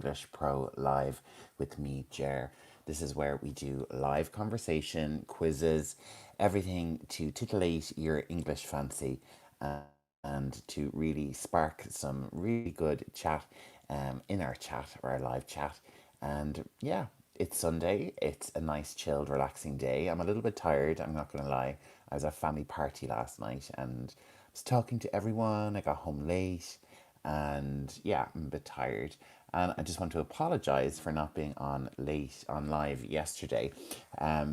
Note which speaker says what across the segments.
Speaker 1: English Pro Live with me, Jer. This is where we do live conversation, quizzes, everything to titillate your English fancy and to really spark some really good chat in our chat or our live chat. And yeah, it's Sunday. It's a nice, chilled, relaxing day. I'm a little bit tired, I'm not going to lie. I was at a family party last night and was talking to everyone. I got home late and yeah, I'm a bit tired. And I just want to apologize for not being on late on live yesterday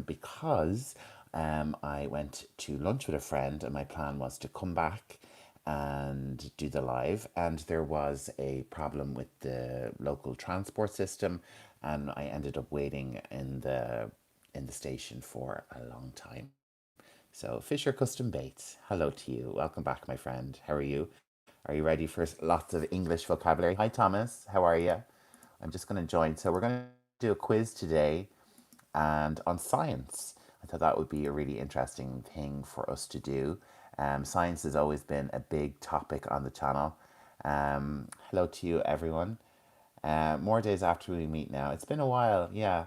Speaker 1: because I went to lunch with a friend and my plan was to come back and do the live, and there was a problem with the local transport system and I ended up waiting in the station for a long time. So Fisher Custom Baits, hello to you. Welcome back, my friend. How are you? Are you ready for lots of English vocabulary? Hi Thomas, how are you? I'm just going to join. So we're going to do a quiz today and on science. I thought that would be a really interesting thing for us to do. Science has always been a big topic on the channel. Hello to you, everyone. More days after we meet now. It's been a while, yeah.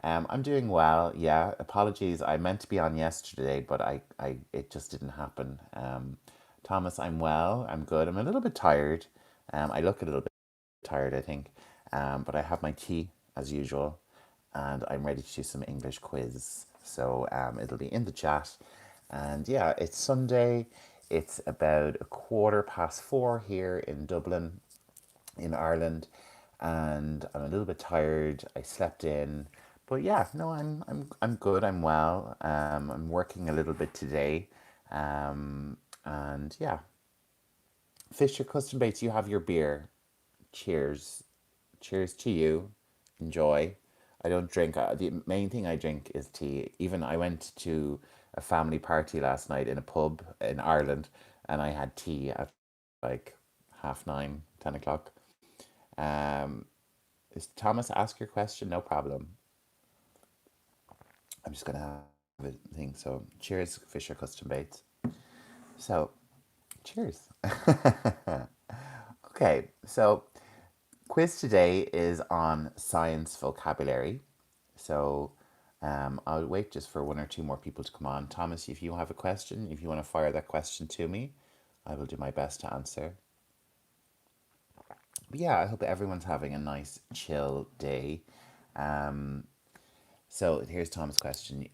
Speaker 1: I'm doing well, yeah. Apologies, I meant to be on yesterday, but it just didn't happen. Thomas, I'm well, I'm good. I'm a little bit tired. I look a little bit tired, I think. But I have my tea as usual, and I'm ready to do some English quiz. So it'll be in the chat. And yeah, it's Sunday. It's about 4:15 here in Dublin, in Ireland, and I'm a little bit tired. I slept in, but yeah, no, I'm good. I'm well. I'm working a little bit today, and yeah, Fisher Custom Baits. You have your beer. Cheers. Cheers to you. Enjoy. I don't drink. The main thing I drink is tea. Even I went to a family party last night in a pub in Ireland, and I had tea at like 9:30, 10 o'clock. Um, is Thomas ask your question? No problem. I'm just gonna have a thing. So cheers, Fisher Custom Baits. So cheers. Okay, so quiz today is on science vocabulary. So I'll wait just for one or two more people to come on. Thomas, if you have a question, if you want to fire that question to me, I will do my best to answer. But yeah, I hope everyone's having a nice, chill day. Um, so here's Tom's question.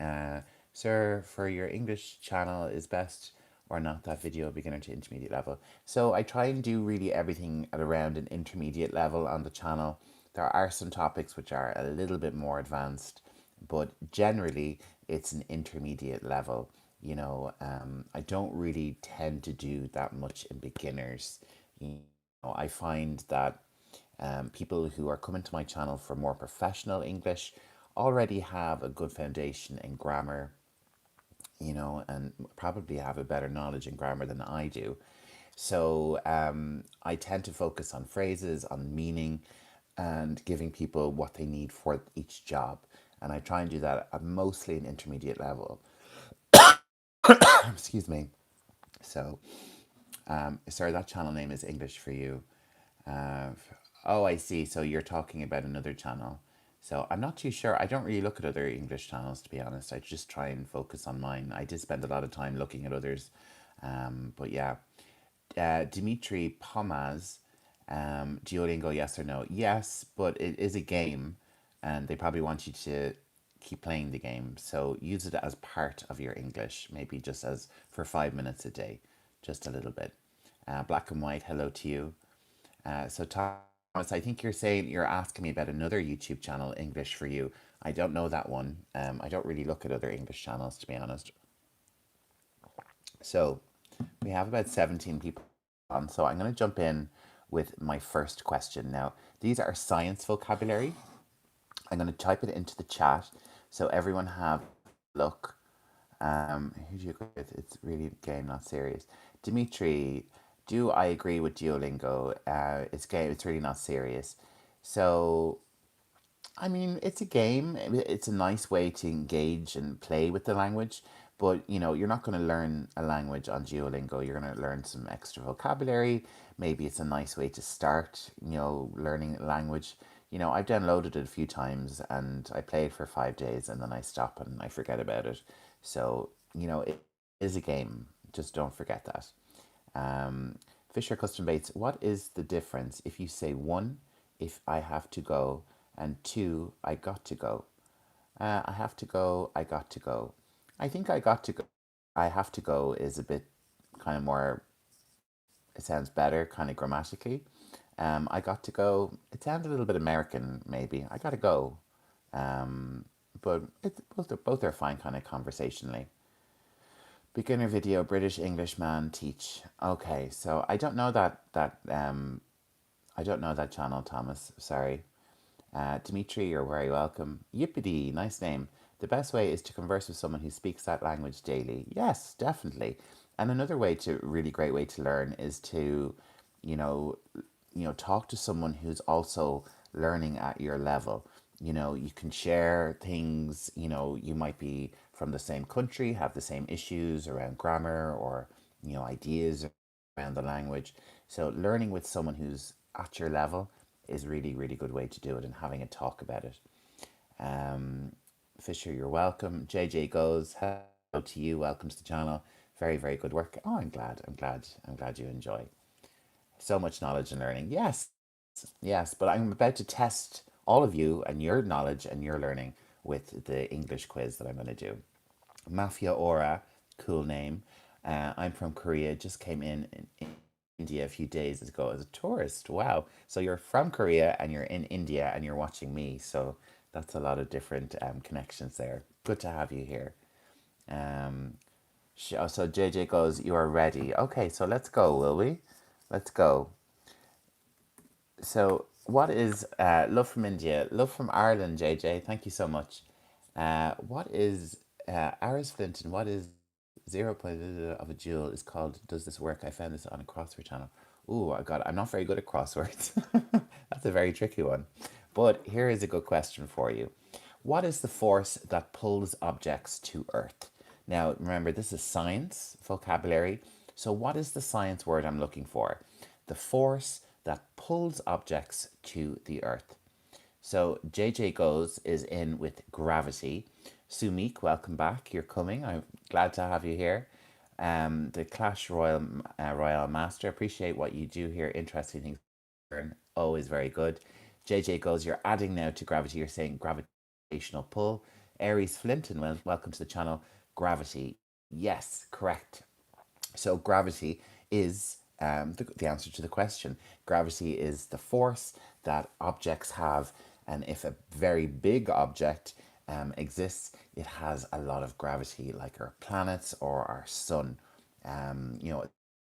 Speaker 1: Sir, for your English channel, is best or not that video beginner to intermediate level? So I try and do really everything at around an intermediate level on the channel. There are some topics which are a little bit more advanced, but generally it's an intermediate level. I don't really tend to do that much in beginners. I find that people who are coming to my channel for more professional English already have a good foundation in grammar, and probably have a better knowledge in grammar than I do. So I tend to focus on phrases, on meaning, and giving people what they need for each job. And I try and do that at mostly an intermediate level. Excuse me. So, sorry, that channel name is English for You. Uh, oh, I see. So you're talking about another channel. So I'm not too sure. I don't really look at other English channels, to be honest. I just try and focus on mine. I did spend a lot of time looking at others. But yeah. Dimitri Pomaz, Duolingo, yes or no? Yes, but it is a game and they probably want you to keep playing the game. So use it as part of your English, maybe just as for 5 minutes a day, just a little bit. Black and White, hello to you. So Thomas, I think you're asking me about another YouTube channel, English for You. I don't know that one. I don't really look at other English channels, to be honest. So we have about 17 people on. So I'm going to jump in with my first question. Now, these are science vocabulary. I'm going to type it into the chat so everyone have a look. Who do you agree with? It's really game, not serious. Dimitri, do I agree with Duolingo? It's game. It's really not serious. So, I mean, it's a game. It's a nice way to engage and play with the language, But you're not going to learn a language on Duolingo. You're going to learn some extra vocabulary. Maybe it's a nice way to start, learning a language. I've downloaded it a few times and I play it for 5 days and then I stop and I forget about it. So, it is a game. Just don't forget that. Um, Fisher Custom Baits, what is the difference if you say one, if I have to go, and two, I got to go? I have to go, I got to go. I think I got to go. I have to go is a bit kind of more, it sounds better kind of grammatically. I got to go, it sounds a little bit American maybe. I gotta go. Um, but both are fine kind of conversationally. Beginner video, British English man teach. Okay, so I don't know that channel, Thomas. Sorry. Dimitri, you're very welcome. Yippity, nice name. The best way is to converse with someone who speaks that language daily. Yes, definitely. And another really great way to learn is to, you know, talk to someone who's also learning at your level. You can share things. You might be from the same country, have the same issues around grammar or ideas around the language. So learning with someone who's at your level is really, really good way to do it and having a talk about it. Um, Fisher, you're welcome. JJ goes, hello to you. Welcome to the channel. Very, very good work. Oh, I'm glad. I'm glad you enjoy. So much knowledge and learning. Yes, yes. But I'm about to test all of you and your knowledge and your learning with the English quiz that I'm going to do. Mafia Aura, cool name. I'm from Korea. Just came in India a few days ago as a tourist. Wow. So you're from Korea and you're in India and you're watching me. So that's a lot of different connections there. Good to have you here. Um, so JJ goes, you are ready. Okay, so let's go, will we? Let's go. So, what is love from India? Love from Ireland, JJ. Thank you so much. What is Aris Flinton? What is zero point of a joule is called? Does this work? I found this on a crossword channel. Ooh, I got. I'm not very good at crosswords. That's a very tricky one. But here is a good question for you. What is the force that pulls objects to Earth? Now, remember, this is science vocabulary. So, what is the science word I'm looking for? The force that pulls objects to the Earth. So, JJ Goes is in with gravity. Sumik, welcome back. You're coming. I'm glad to have you here. The Clash Royal Master, appreciate what you do here. Interesting things. Always very good. JJ Goes, you're adding now to gravity. You're saying gravitational pull. Aries Flinton, welcome to the channel. Gravity. Yes, correct. So gravity is the answer to the question. Gravity is the force that objects have, and if a very big object exists, it has a lot of gravity, like our planets or our sun.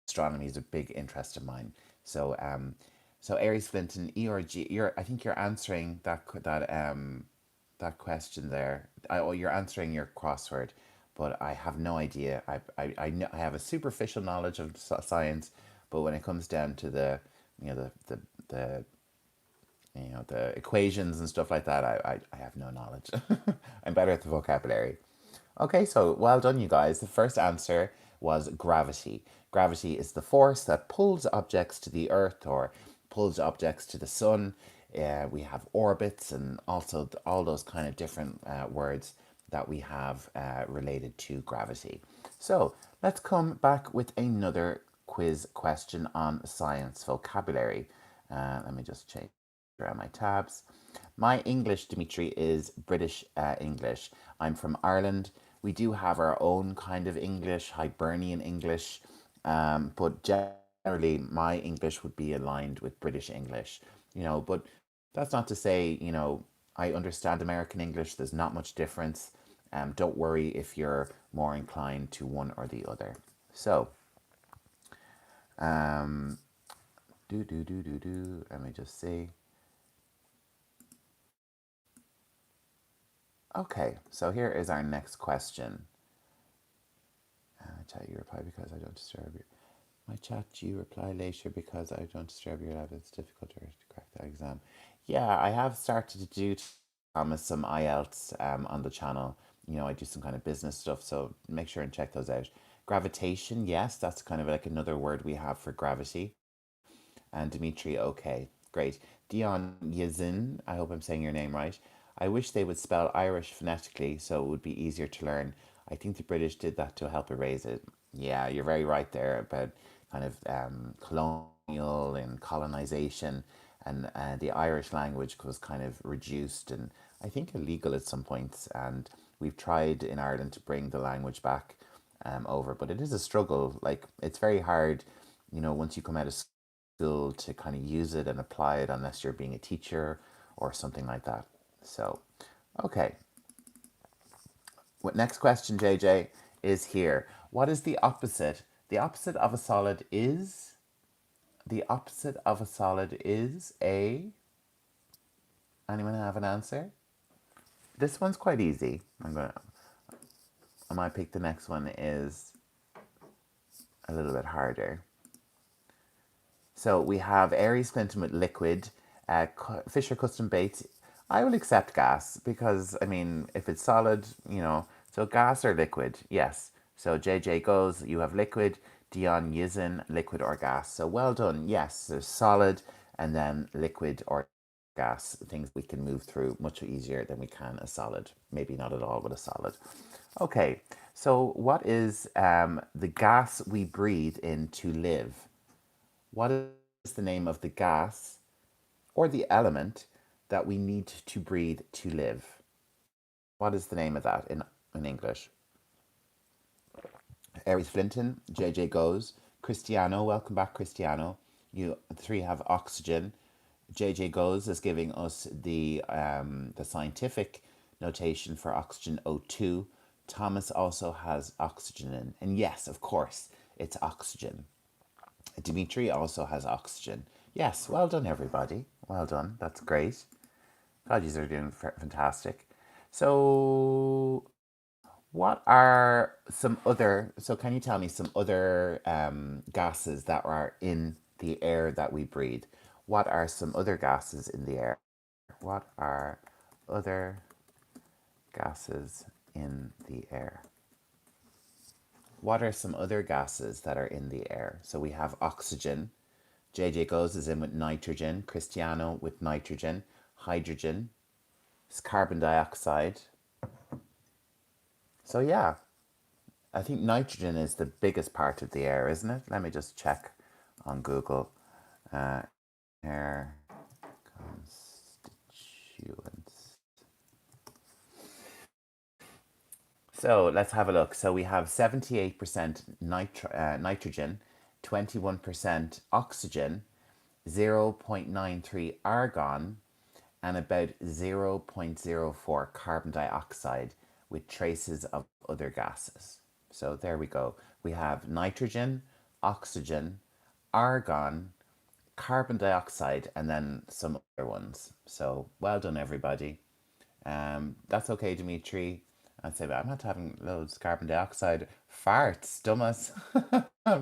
Speaker 1: Astronomy is a big interest of mine. So, so Aries Flinton, ERG, I think you're answering that question there. You're answering your crossword, but I have no idea. I have a superficial knowledge of science, but when it comes down to you know, the the equations and stuff like that, I have no knowledge. I'm better at the vocabulary. Okay, so well done, you guys. The first answer was gravity. Gravity is the force that pulls objects to the earth or pulls objects to the sun. We have orbits and also all those kind of different words that we have related to gravity. So let's come back with another quiz question on science vocabulary. Let me just change around my tabs. My English, Dimitri, is British English. I'm from Ireland. We do have our own kind of English, Hibernian English, but generally my English would be aligned with British English. But that's not to say, I understand American English. There's not much difference. Don't worry if you're more inclined to one or the other. So, um, do. Let me just see. Okay, so here is our next question. Chat you reply because I don't disturb you. My chat you reply later because I don't disturb your lab. It's difficult to crack that exam. Yeah, I have started to do Thomas some IELTS on the channel. I do some kind of business stuff, so make sure and check those out. Gravitation, yes, that's kind of like another word we have for gravity. And Dimitri, okay, great. Dion Yazin, I hope I'm saying your name right. I wish they would spell Irish phonetically so it would be easier to learn. I think the British did that to help erase it. Yeah, you're very right there about kind of colonial and colonization, and the Irish language was kind of reduced and I think illegal at some points. And we've tried in Ireland to bring the language back over, but it is a struggle. Like, it's very hard, once you come out of school to kind of use it and apply it unless you're being a teacher or something like that. So, okay. What next question, JJ, is here. What is the opposite? The opposite of a solid is the opposite of a solid is a. Anyone have an answer? This one's quite easy. I might pick the next one is a little bit harder. So we have Aries Clinton with liquid, Fisher Custom Baits. I will accept gas because, I mean, if it's solid, so gas or liquid, yes. So JJ goes, you have liquid, Dion Yizin, liquid or gas. So well done, yes, there's solid and then liquid or gas, things we can move through much easier than we can a solid. Maybe not at all with a solid. Okay, so what is the gas we breathe in to live? What is the name of the gas or the element that we need to breathe to live? What is the name of that in English? Aries Flinton, JJ goes. Cristiano, welcome back, Cristiano. You three have oxygen. JJ goes is giving us the scientific notation for oxygen O2. Thomas also has oxygen in, and yes, of course, it's oxygen. Dimitri also has oxygen. Yes, well done, everybody. Well done. That's great. God, you are doing fantastic. So, what are some other? So, can you tell me some other gases that are in the air that we breathe? What are some other gases in the air? What are other gases in the air? What are some other gases that are in the air? So we have oxygen. JJ goes is in with nitrogen. Cristiano with nitrogen. Hydrogen. It's carbon dioxide. So yeah, I think nitrogen is the biggest part of the air, isn't it? Let me just check on Google. Air constituents. So let's have a look. So we have 78% nitrogen, 21% oxygen, 0.93 argon, and about 0.04 carbon dioxide with traces of other gases. So there we go. We have nitrogen, oxygen, argon, carbon dioxide, and then some other ones. So well done, everybody. That's okay, Dimitri. I'd say, but I'm not having loads of carbon dioxide. Farts, dumbass.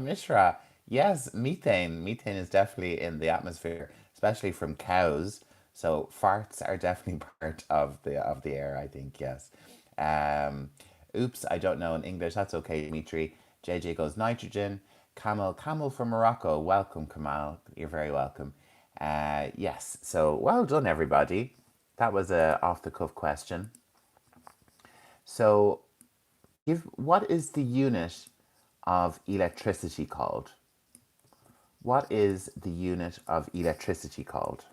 Speaker 1: Mishra. Yes, methane. Methane is definitely in the atmosphere, especially from cows. So farts are definitely part of the air, I think, yes. Um, oops, I don't know in English. That's okay, Dimitri. JJ goes nitrogen. Camel from Morocco. Welcome, Kamal. You're very welcome. Yes, so well done, everybody. That was a off the cuff question. So, give what is the unit of electricity called? What is the unit of electricity called?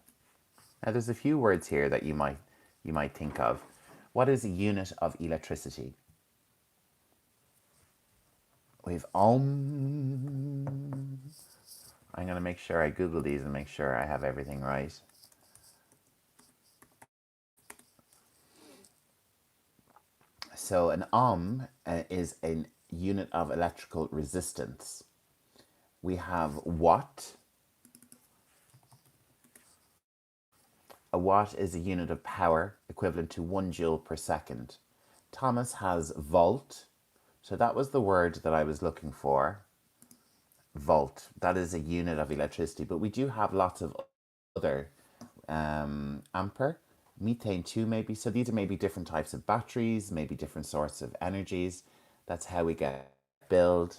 Speaker 1: Now, there's a few words here that you might think of. What is a unit of electricity? We've I'm gonna make sure I Google these and make sure I have everything right. So an ohm is a unit of electrical resistance. We have watt. A watt is a unit of power equivalent to 1 joule per second. Thomas has volt. So that was the word that I was looking for. Volt. That is a unit of electricity. But we do have lots of other ampere. Methane too, maybe. So these are maybe different types of batteries, maybe different sorts of energies. That's how we get build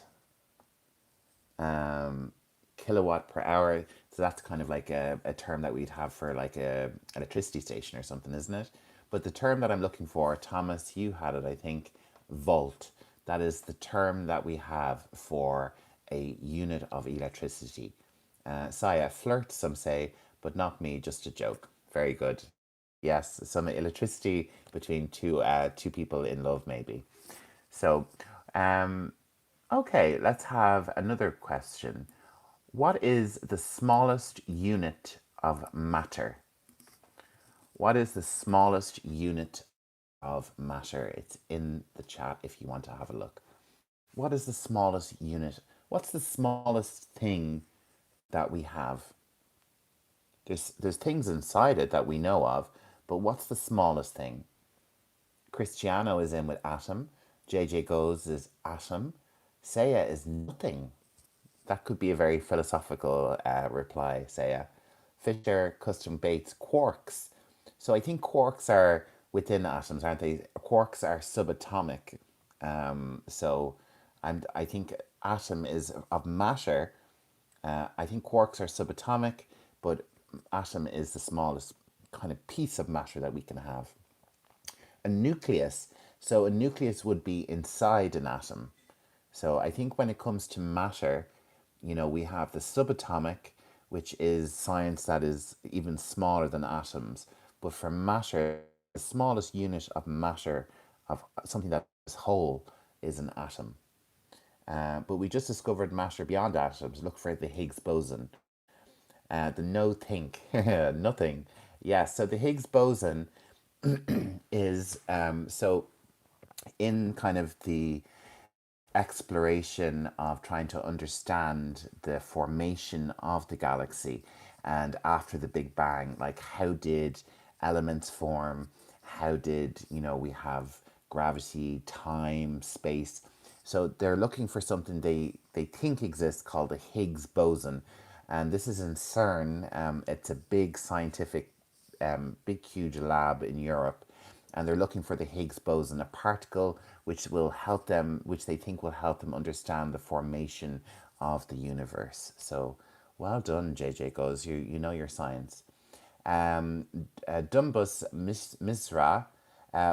Speaker 1: um, kilowatt per hour. So that's kind of like a term that we'd have for like a electricity station or something, isn't it? But the term that I'm looking for, Thomas, you had it, I think, volt. That is the term that we have for a unit of electricity. Saya, flirt, some say, but not me, just a joke. Very good. Yes, some electricity between two people in love, maybe. So, um, okay, let's have another question. What is the smallest unit of matter? What is the smallest unit of matter? It's in the chat if you want to have a look. What is the smallest unit? What's the smallest thing that we have? There's things inside it that we know of, but what's the smallest thing? Cristiano is in with atom. JJ goes is atom. Saya is nothing. That could be a very philosophical reply, Saya. Fisher, Custom Bates, quarks. So I think quarks are within atoms, aren't they? Quarks are subatomic. And I think atom is of matter. I think quarks are subatomic, but atom is the smallest kind of piece of matter that we can have. A nucleus. So a nucleus would be inside an atom. So I think when it comes to matter, we have the subatomic, which is science that is even smaller than atoms. But for matter, the smallest unit of matter, of something that is whole, is an atom. But we just discovered matter beyond atoms. Look for the Higgs boson. The no think, nothing. Yeah, so the Higgs boson is so in kind of the exploration of trying to understand the formation of the galaxy and after the Big Bang, like how did elements form? How did, we have gravity, time, space? So they're looking for something they think exists called the Higgs boson. And this is in CERN. It's a big scientific, big, huge lab in Europe, and they're looking for the Higgs boson, a particle which will help them, which they think will help them understand the formation of the universe. So, well done, JJ goes. You know your science. Um, Dumbus Misra,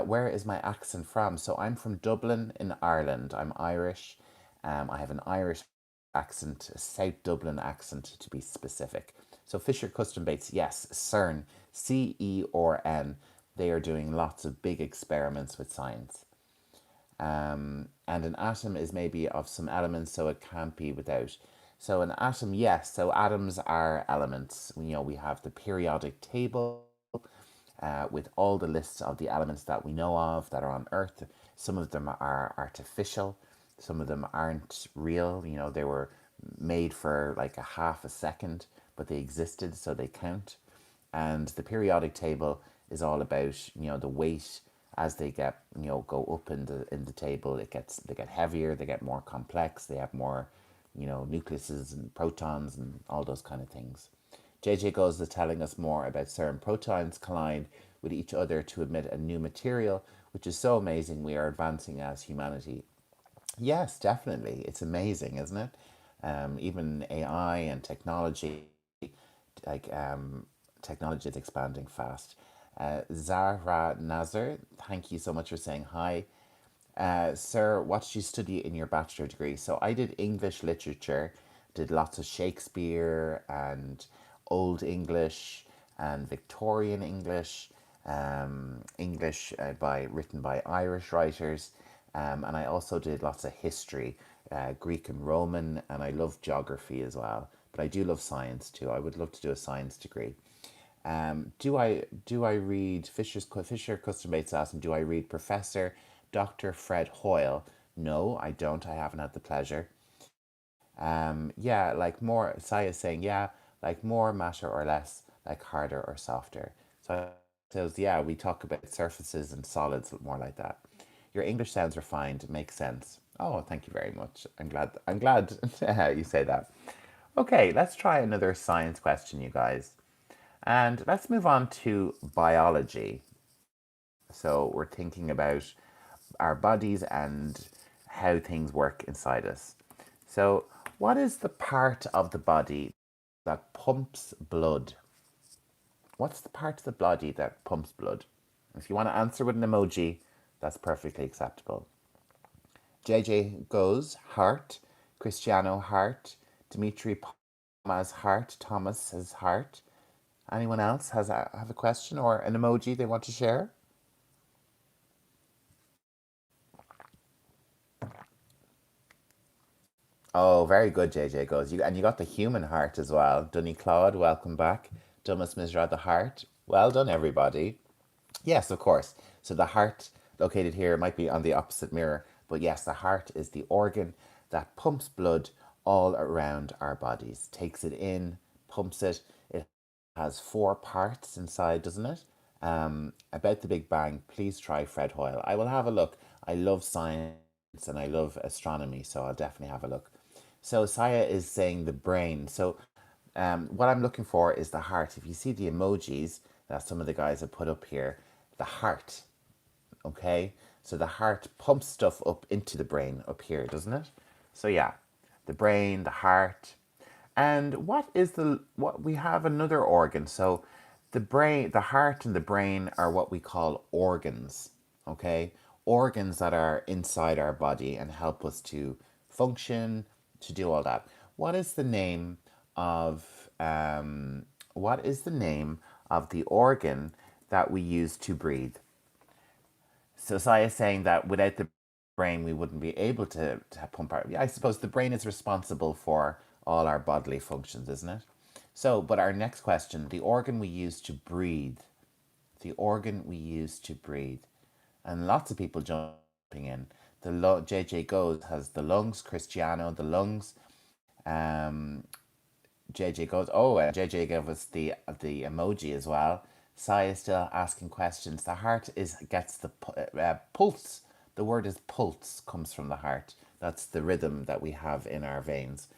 Speaker 1: where is my accent from? So I'm from Dublin in Ireland. I'm Irish. I have an Irish accent, a South Dublin accent to be specific. So Fisher Custom Baits, yes, CERN, CERN. They are doing lots of big experiments with science. And an atom is maybe of some elements, so it can't be without. So an atom, yes. So atoms are elements. We have the periodic table with all the lists of the elements that we know of that are on Earth. Some of them are artificial. Some of them aren't real. They were made for like a half a second, but they existed, so they count. And the periodic table is all about the weight as they get go up in the table. They get heavier, they get more complex, they have more nucleuses and protons and all those kind of things. JJ goes is telling us more about CERN. Protons collide with each other to emit a new material, which is so amazing. We are advancing as humanity. Yes, definitely. It's amazing, isn't it? Even AI and technology, like technology is expanding fast. Zahra Nazar, thank you so much for saying hi. Sir, what did you study in your bachelor degree? So I did English literature, did lots of Shakespeare and Old English and Victorian English, English written by Irish writers, and I also did lots of history, Greek and Roman, and I love geography as well. But I do love science too. I would love to do a science degree. Do I read Fisher Custom Bates asking, do I read Professor Dr. Fred Hoyle? No, I don't. I haven't had the pleasure. Yeah, like more. Saya saying yeah, like more matter or less, like harder or softer. So I says yeah, we talk about surfaces and solids more like that. Your English sounds refined. Makes sense. Oh, thank you very much. I'm glad. I'm glad you say that. Okay, let's try another science question, you guys. And let's move on to biology. So we're thinking about our bodies and how things work inside us. So, what is the part of the body that pumps blood? What's the part of the body that pumps blood? If you want to answer with an emoji, that's perfectly acceptable. JJ goes heart, Cristiano heart, Dimitri Palma's heart, Thomas has heart. Anyone else have a question or an emoji they want to share? Oh, very good, JJ goes. And you got the human heart as well. Dunny Claude, welcome back. Dumas Misra, the heart. Well done, everybody. Yes, of course. So the heart located here might be on the opposite mirror, but yes, the heart is the organ that pumps blood all around our bodies, takes it in, pumps it. It has four parts inside, doesn't it? About the Big Bang, please try Fred Hoyle. I will have a look. I love science and I love astronomy, so I'll definitely have a look. So Saya is saying the brain. So what I'm looking for is the heart. If you see the emojis that some of the guys have put up here, the heart, okay? So the heart pumps stuff up into the brain up here, doesn't it? So yeah, the brain, the heart. And what we have another organ. So the brain, the heart and the brain are what we call organs, okay? Organs that are inside our body and help us to function, to do all that. What is the name of what is the name of the organ that we use to breathe? So Saya is saying that without the brain, we wouldn't be able to pump our. Yeah, I suppose the brain is responsible for all our bodily functions, isn't it? So, but our next question, the organ we use to breathe, the organ we use to breathe, and lots of people jumping in. JJ Goes has the lungs, Cristiano, the lungs. Um, JJ goes, oh, and JJ gave us the emoji as well. Sai is still asking questions. The heart is gets the pulse. The word is pulse comes from the heart. That's the rhythm that we have in our veins.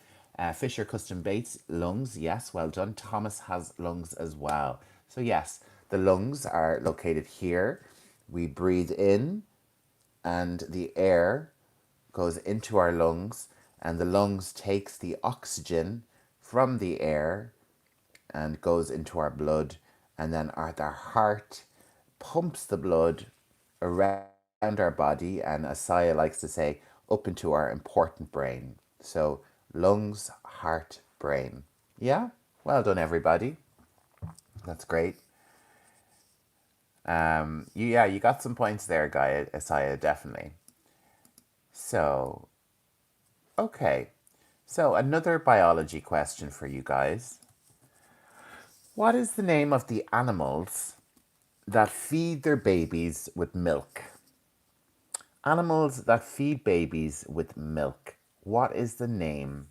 Speaker 1: Fisher Custom Bates, lungs. Yes, well done. Thomas has lungs as well. So yes, the lungs are located here. We breathe in, and the air goes into our lungs, and the lungs takes the oxygen from the air and goes into our blood, and then our heart pumps the blood around our body, and as Saya likes to say, up into our important brain. So lungs, heart, brain. Yeah, well done, everybody. That's great. Yeah, you got some points there, guy Saya, definitely. So okay, so another biology question for you guys. What is the name of the animals that feed their babies with milk? Animals that feed babies with milk. What is the name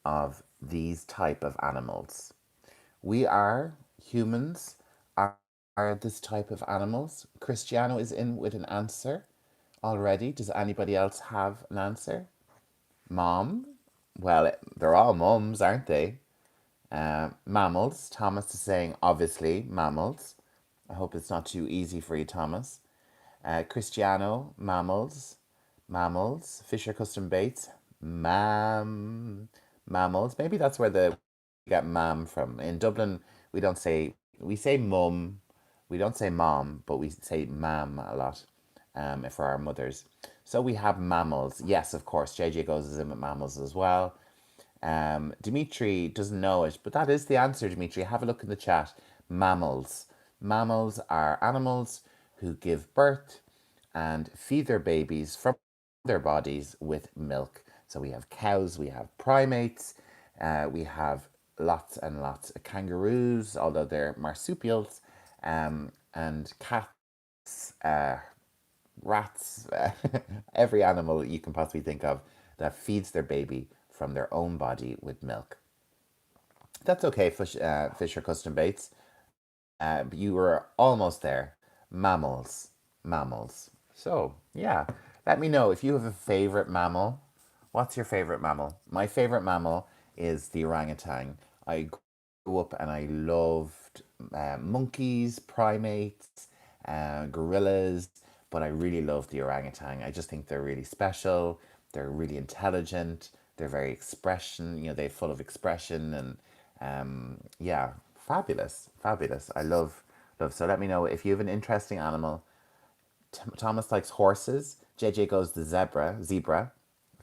Speaker 1: of these type of animals? We are humans are this type of animals. Cristiano is in with an answer already. Does anybody else have an answer? Mom? Well, they're all mums, aren't they? Mammals. Thomas is saying, obviously, mammals. I hope it's not too easy for you, Thomas. Cristiano, mammals. Mammals. Fisher Custom Bates, mammals. Maybe that's where the we get mam from. In Dublin, we say mum, we don't say mom, but we say mam a lot for our mothers. So we have mammals. Yes, of course. JJ goes is in with mammals as well. Dimitri doesn't know it, but that is the answer, Dimitri. Have a look in the chat. Mammals. Mammals are animals who give birth and feed their babies from their bodies with milk. So we have cows, we have primates, we have lots and lots of kangaroos, although they're marsupials, and cats, rats, every animal you can possibly think of that feeds their baby from their own body with milk. That's okay, Fisher Custom Bates. But you were almost there. Mammals. Mammals. So, yeah. Let me know if you have a favorite mammal. What's your favorite mammal? My favorite mammal is the orangutan. I grew up and I loved loved monkeys, primates, gorillas, but I really love the orangutan. I just think they're really special. They're really intelligent. They're very expression. They're full of expression and yeah, fabulous, fabulous. I love. So let me know if you have an interesting animal. Thomas likes horses. JJ goes the zebra.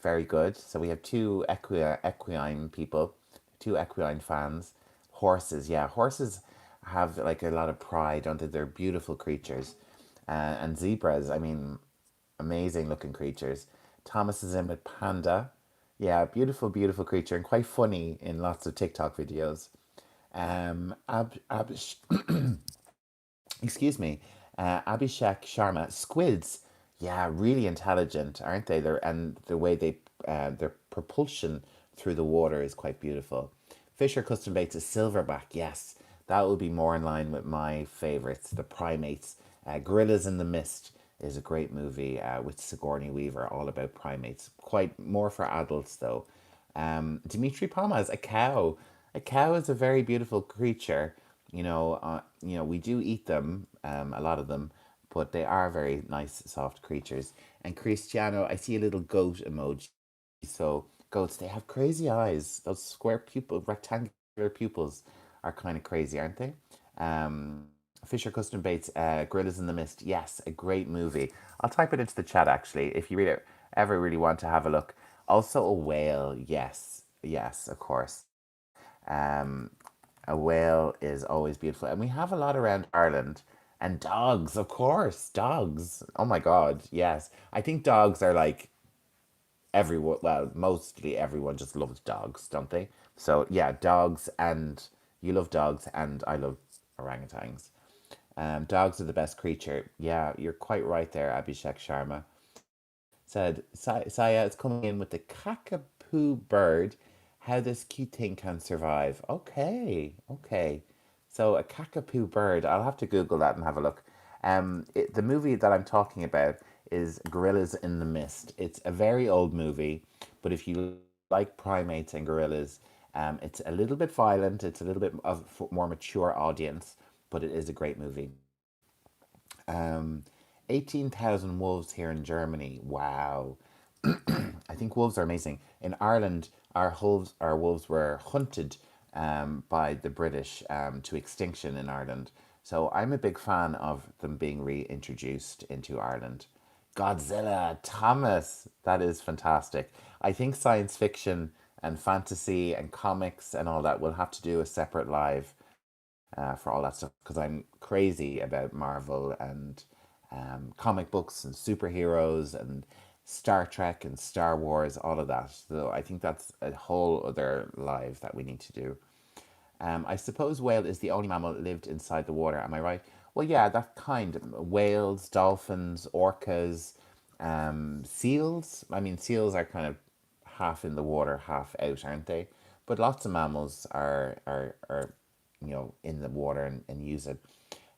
Speaker 1: Very good. So we have two equine people, two equine fans. Horses, yeah, horses have like a lot of pride, don't they? They're beautiful creatures, and zebras. I mean, amazing looking creatures. Thomas is in with panda. Yeah, beautiful, beautiful creature, and quite funny in lots of TikTok videos. Ab excuse me, Abhishek Sharma, squids. Yeah, really intelligent, aren't they? And the way their propulsion through the water is quite beautiful. Fisher custom baits is silverback. Yes, that would be more in line with my favorites, the primates. Gorillas in the Mist is a great movie with Sigourney Weaver, all about primates. Quite more for adults though. Dimitri Palma's a cow. A cow is a very beautiful creature. We do eat them, a lot of them, but they are very nice, soft creatures. And Cristiano, I see a little goat emoji. So goats, they have crazy eyes. Those square pupil, rectangular pupils, are kind of crazy, aren't they? Um, Fisher Custom Bates, Gorillas in the Mist. Yes, a great movie. I'll type it into the chat actually if you really ever really want to have a look. Also, a whale. Yes, yes, of course. Um, a whale is always beautiful, and we have a lot around Ireland. And dogs, of course, dogs. Oh my God, yes. I think dogs are like everyone. Well, mostly everyone just loves dogs, don't they? So yeah, dogs, and you love dogs, and I love orangutans. Dogs are the best creature. Yeah, you're quite right there, Abhishek Sharma said. Saya is coming in with the cockapoo bird. How this cute thing can survive. Okay, okay. So a cockapoo bird. I'll have to Google that and have a look. The movie that I'm talking about is Gorillas in the Mist. It's a very old movie, but if you like primates and gorillas, it's a little bit violent. It's a little bit of a more mature audience, but it is a great movie. Um, 18,000 wolves here in Germany. Wow. I think wolves are amazing. In Ireland, our wolves were hunted by the British to extinction in Ireland. So I'm a big fan of them being reintroduced into Ireland. Godzilla, Thomas, that is fantastic. I think science fiction and fantasy and comics and all that will have to do a separate live for all that stuff because I'm crazy about Marvel and comic books and superheroes and Star Trek and Star Wars, all of that. So I think that's a whole other live that we need to do. I suppose whale is the only mammal that lived inside the water. Am I right? Well, yeah, that kind. Whales, dolphins, orcas, seals. I mean, seals are kind of half in the water, half out, aren't they? But lots of mammals are in the water and use it.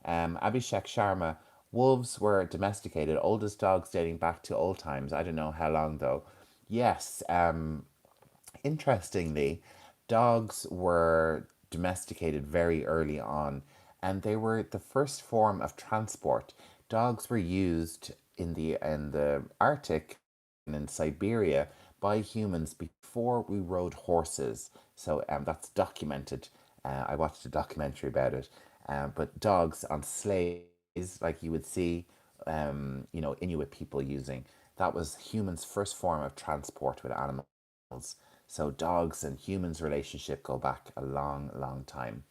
Speaker 1: Abhishek Sharma, wolves were domesticated, oldest dogs dating back to old times. I don't know how long though. Yes, interestingly, dogs were domesticated very early on, and they were the first form of transport. Dogs were used in the Arctic and in Siberia by humans before we rode horses. So that's documented. I watched a documentary about it. But dogs on sleighs, like you would see, Inuit people using, that was humans' first form of transport with animals. So dogs and humans relationship go back a long, long time.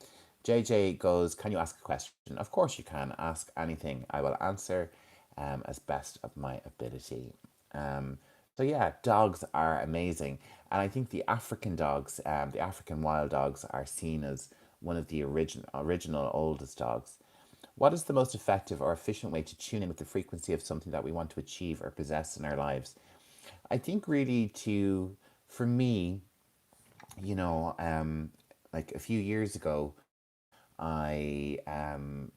Speaker 1: JJ goes, can you ask a question? Of course you can ask anything. I will answer as best of my ability. So yeah, dogs are amazing, and I think the African dogs, the African wild dogs, are seen as one of the original oldest dogs. What is the most effective or efficient way to tune in with the frequency of something that we want to achieve or possess in our lives? I think really for me, you know, like a few years ago, I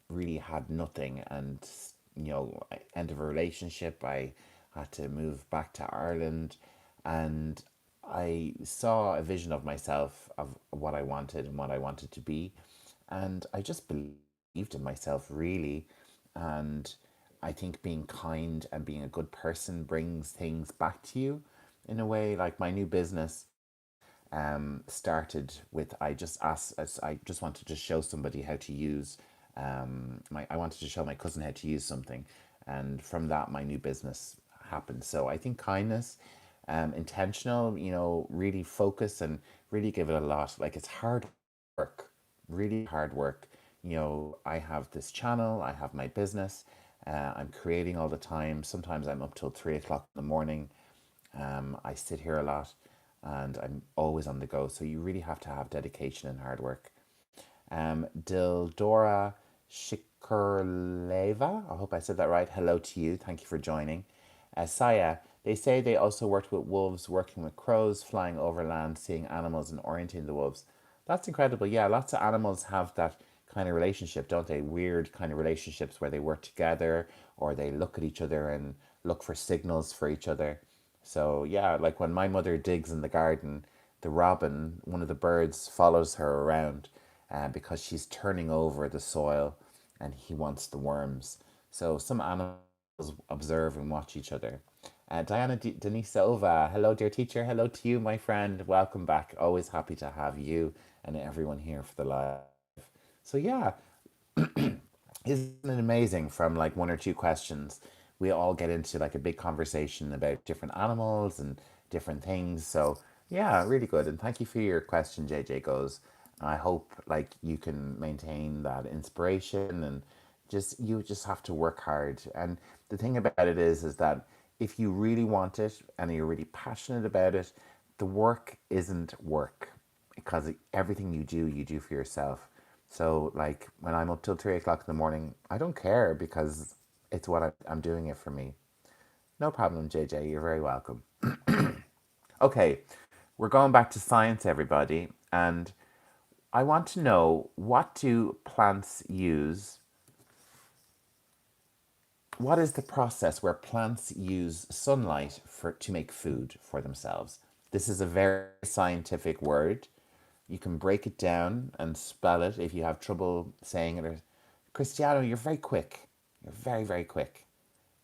Speaker 1: really had nothing, and end of a relationship. I had to move back to Ireland, and I saw a vision of myself of what I wanted and what I wanted to be, And I just believed in myself, really. And I think being kind and being a good person brings things back to you in a way. Like my new business started with I just wanted to show somebody how to use I wanted to show my cousin how to use something, and from that my new business happened. So I think kindness, intentional, really focus and really give it a lot. Like it's hard work, really hard work. I have this channel, I have my business, I'm creating all the time. Sometimes I'm up till 3 o'clock in the morning. I sit here a lot and I'm always on the go. So you really have to have dedication and hard work. Dildora Shikurleva, I hope I said that right. Hello to you. Thank you for joining. Saya, they say they also worked with wolves, working with crows, flying overland, seeing animals, and orienting the wolves. That's incredible. Yeah, lots of animals have that kind of relationship, don't they? Weird kind of relationships where they work together or they look at each other and look for signals for each other. So, yeah, like when my mother digs in the garden, the robin, one of the birds, follows her around because she's turning over the soil and he wants the worms. So, some animals observe and watch each other. Diana Denisova, hello, dear teacher. Hello to you, my friend. Welcome back. Always happy to have you and everyone here for the live. So, yeah, isn't it amazing from like one or two questions? We all get into like a big conversation about different animals and different things. So, yeah, really good. And thank you for your question, JJ Goes. I hope like you can maintain that inspiration and you just have to work hard. And the thing about it is that if you really want it and you're really passionate about it, the work isn't work because everything you do for yourself. So like when I'm up till 3 o'clock in the morning, I don't care because it's what I'm doing it for me. No problem, JJ. You're very welcome. Okay, we're going back to science, everybody, and I want to know, what do plants use? What is the process where plants use sunlight to make food for themselves? This is a very scientific word. You can break it down and spell it if you have trouble saying it. Cristiano, you're very quick. You're very, very quick.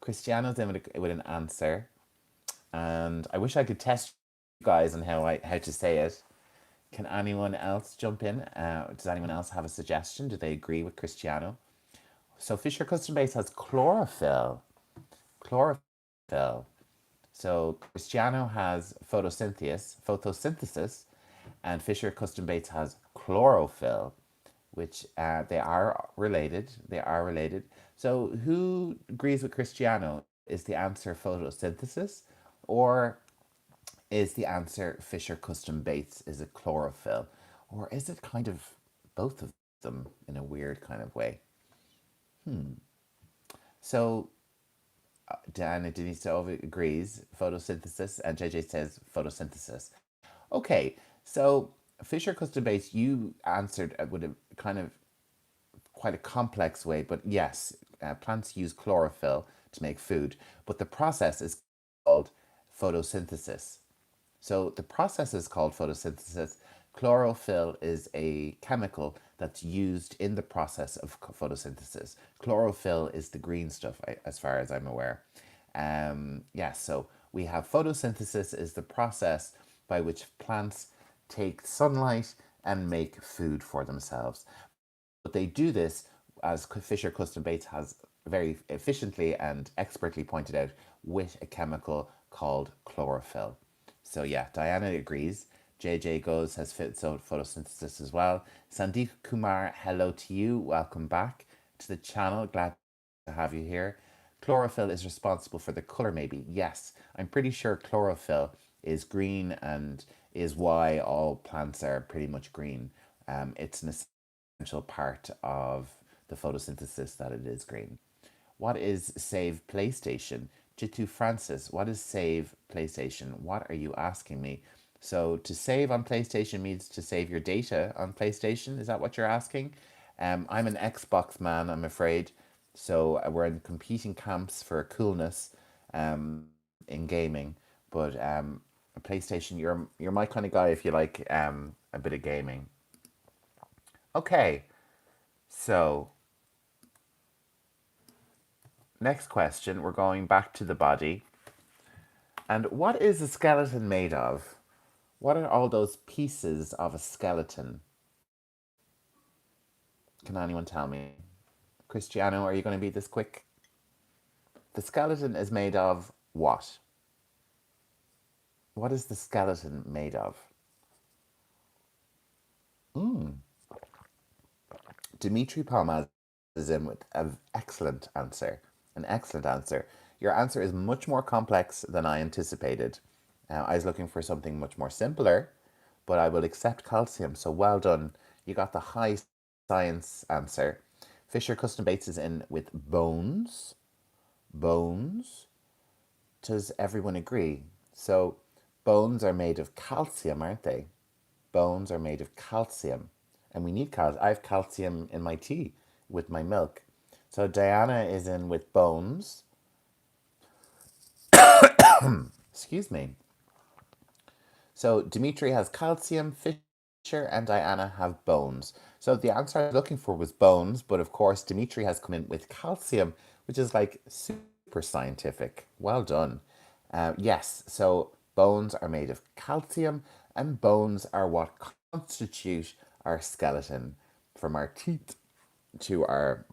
Speaker 1: Cristiano's in with an answer, and I wish I could test you guys on how to say it. Can anyone else jump in? Does anyone else have a suggestion? Do they agree with Cristiano? So Fisher Custom Base has chlorophyll. Chlorophyll. So Cristiano has photosynthesis, and Fisher Custom Bates has chlorophyll, which they are related. They are related. So who agrees with Cristiano? Is the answer photosynthesis, or is the answer Fisher Custom Bates? Is it chlorophyll, or is it kind of both of them in a weird kind of way? So Diana Denisova agrees photosynthesis, and JJ says photosynthesis. Okay, so Fisher Custom Bates, you answered with a kind of quite a complex way, but yes, plants use chlorophyll to make food, but the process is called photosynthesis. So the process is called photosynthesis. Chlorophyll is a chemical that's used in the process of photosynthesis. Chlorophyll is the green stuff, as far as I'm aware. Yeah, so we have photosynthesis is the process by which plants take sunlight and make food for themselves. But they do this, as Fisher Custom Bates has very efficiently and expertly pointed out, with a chemical called chlorophyll. So yeah, Diana agrees. JJ goes has photosynthesis as well. Sandeep Kumar, hello to you. Welcome back to the channel. Glad to have you here. Chlorophyll is responsible for the color, maybe. Yes, I'm pretty sure chlorophyll is green and is why all plants are pretty much green. It's an essential part of the photosynthesis that it is green. What is Save PlayStation? Jitu Francis, what is Save PlayStation? What are you asking me? So to save on PlayStation means to save your data on PlayStation. Is that what you're asking? I'm an Xbox man, I'm afraid. So we're in competing camps for coolness in gaming. But PlayStation, you're my kind of guy if you like a bit of gaming. Okay, So, next question, we're going back to the body. And what is a skeleton made of? What are all those pieces of a skeleton? Can anyone tell me? Cristiano, are you going to be this quick? The skeleton is made of what? What is the skeleton made of? Dimitri Palmaz is in with an excellent answer. An excellent answer. Your answer is much more complex than I anticipated. I was looking for something much more simpler, but I will accept calcium. So well done. You got the high science answer. Fisher Custom Bates is in with bones. Bones. Does everyone agree? So bones are made of calcium, aren't they? Bones are made of calcium, and we need calcium. I have calcium in my tea with my milk. So Diana is in with bones. Excuse me. So Dimitri has calcium, Fisher and Diana have bones. So the answer I was looking for was bones, but of course Dimitri has come in with calcium, which is like super scientific. Well done. Yes, so bones are made of calcium, and bones are what constitute our skeleton, from our teeth to our